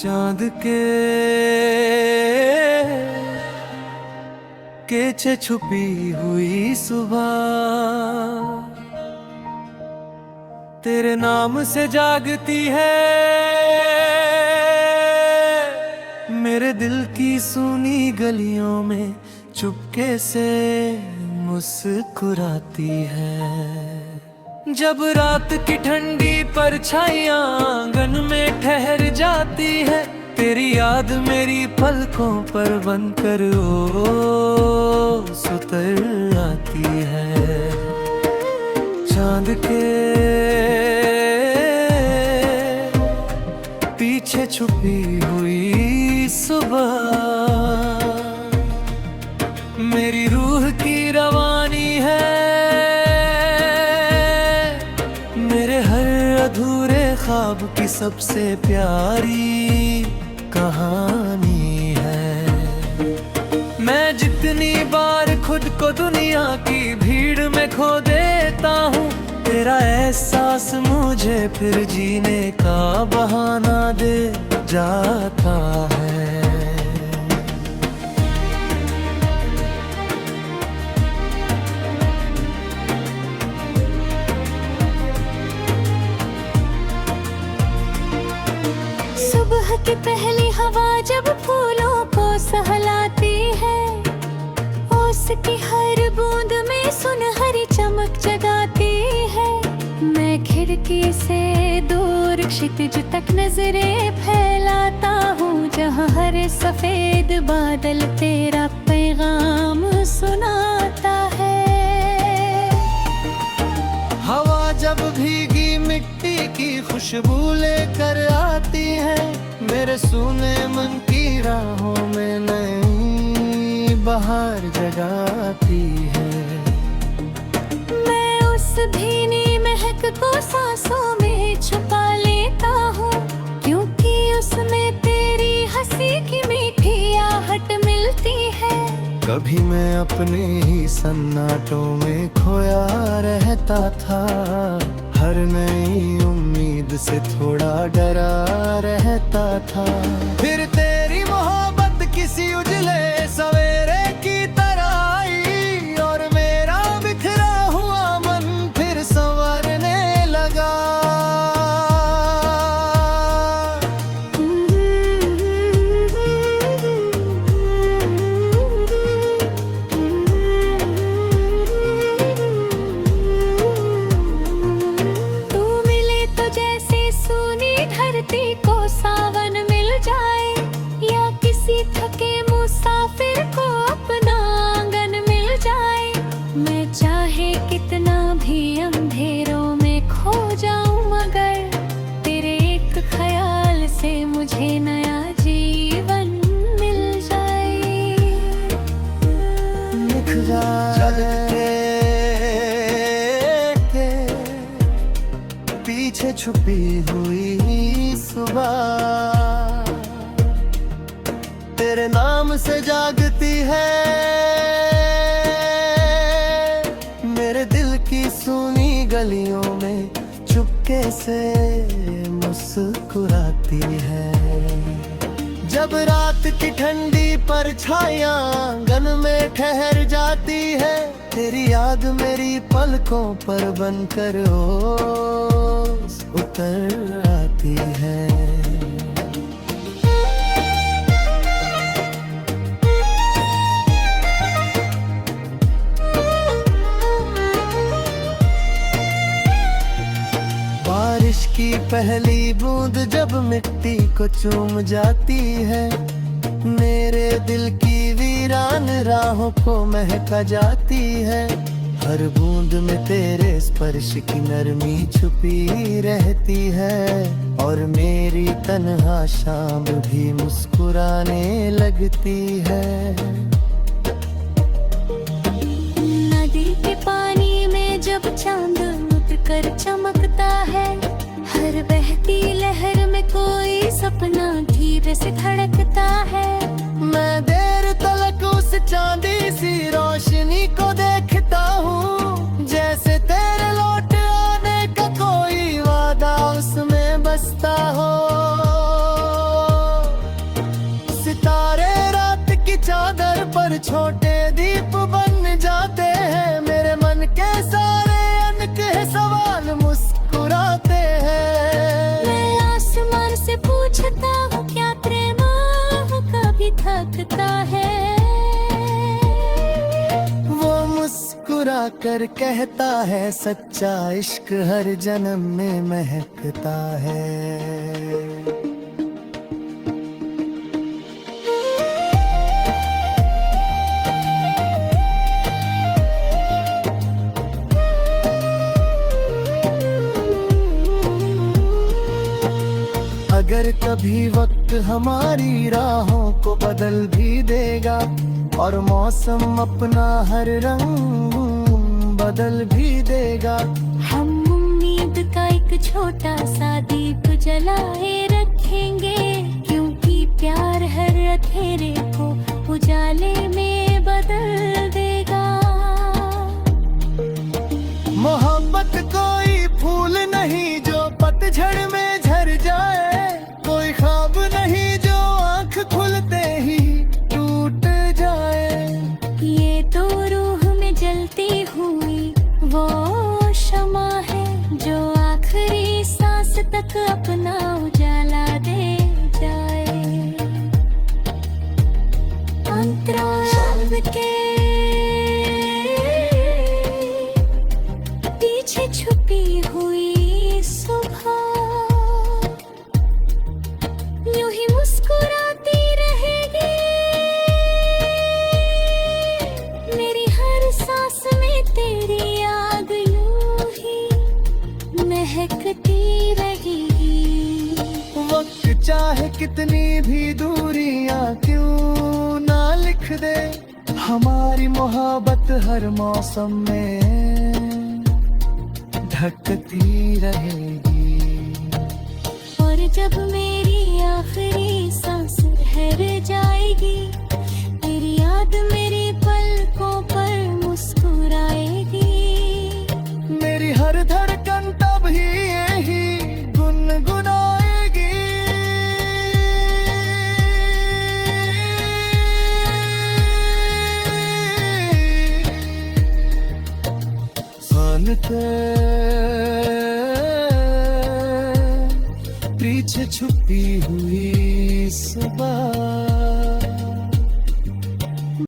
चांद के छुपी हुई सुबह तेरे नाम से जागती है। मेरे दिल की सूनी गलियों में चुपके से मुस्कुराती है। जब रात की ठंडी परछाइयां आंगन में ठहर जाती है, तेरी याद मेरी पलकों पर बनकर सुतर आती है। चांद के पीछे छुपी हुई सुबह मेरी रूह की रवानी है। मेरे हर अधूरे ख्वाब की सबसे प्यारी कहानी है। मैं जितनी बार खुद को दुनिया की भीड़ में खो देता हूँ, तेरा एहसास मुझे फिर जीने का बहाना दे जाता है। सुबह की पहली हवा जब फूलों को सहलाती है, उसकी हर बूंद में सुनहरी चमक जगाती है। मैं खिड़की से दूर क्षितिज तक नजरें फैलाता हूँ, जहाँ हर सफेद बादल तेरा पैगाम सुनाता है। हवा जब भीगी मिट्टी की खुशबू लेकर आती है, मेरे सूने मन की राहों में नई बहार जगाती है। मैं उस भीनी महक को सांसों में छुपा लेता हूँ, क्योंकि उसमें तेरी हंसी की मीठी आहट मिलती है। कभी मैं अपने ही सन्नाटों में खोया रहता था, हर नई उम्मीद से थोड़ा डरा रहता था। फिर तेरी मोहब्बत किसी उजले सवेरे की तरह आई, और मेरा बिखरा हुआ मन फिर संवरने लगा। धरती को सावन मिल जाए, या किसी थके मुसाफिर को अपना आंगन मिल जाए। मैं चाहे कितना भी अंधेरों में खो जाऊं, मगर तेरे एक ख्याल से मुझे नया जीवन मिल जाए। पीछे छुपी हुई सुबह तेरे नाम से जागती है। मेरे दिल की सूनी गलियों में चुपके से मुस्कुराती है। जब रात की ठंडी परछाइयां आंगन में ठहर जाती है, तेरी याद मेरी पलकों पर बनकर उतर आती है। बारिश की पहली बूंद जब मिट्टी को चूम जाती है, मेरे दिल की वीरान राहों को महका जाती है। हर बूंद में तेरे स्पर्श की नरमी छुपी रहती है, और मेरी तन्हा शाम भी मुस्कुराने लगती है। नदी के पानी में जब चांद उठकर चमकता है, हर बहती लहर में कोई सपना धीरे से धड़कता है। मैं देर तलक उस चांदी सी रोशनी को देखता हूँ, जैसे तेरे लौट आने का कोई वादा उसमें बसता हो। कर कहता है सच्चा इश्क हर जन्म में महकता है। अगर कभी वक्त हमारी राहों को बदल भी देगा और मौसम अपना हर रंग बदल भी देगा, हम उम्मीद का एक छोटा सा दीप जलाए रखेंगे, क्योंकि प्यार हर अंधेरे को उजाले में बदल देगा। मोहब्बत कोई फूल नहीं जो पतझड़ में झड़ जाए, कोई ख्वाब नहीं जो आंख खुलते ही टूट जाए। ये तो रूह में जलती हुई वो शमा है, जो आखिरी सांस तक अपना उजाला दे जाए। अंतराल के पीछे छुपी हुई सुबह यूं ही मुस्कुराती रहेगी, मेरी हर सांस में तेरी याद यूं ही महकती रहेगी। वक्त चाहे कितनी भी दूरियां क्यों ना लिख दे, हमारी मोहब्बत हर मौसम में ढकती रहेगी। और जब मेरी आखिरी सांस ठहर जाएगी, तेरी याद मेरी पलकों पर मुस्कुराएगी। मेरी हर धड़कन तब ही यही गुनगुनाएगी। सन के पीछे छुपी हुई सुबह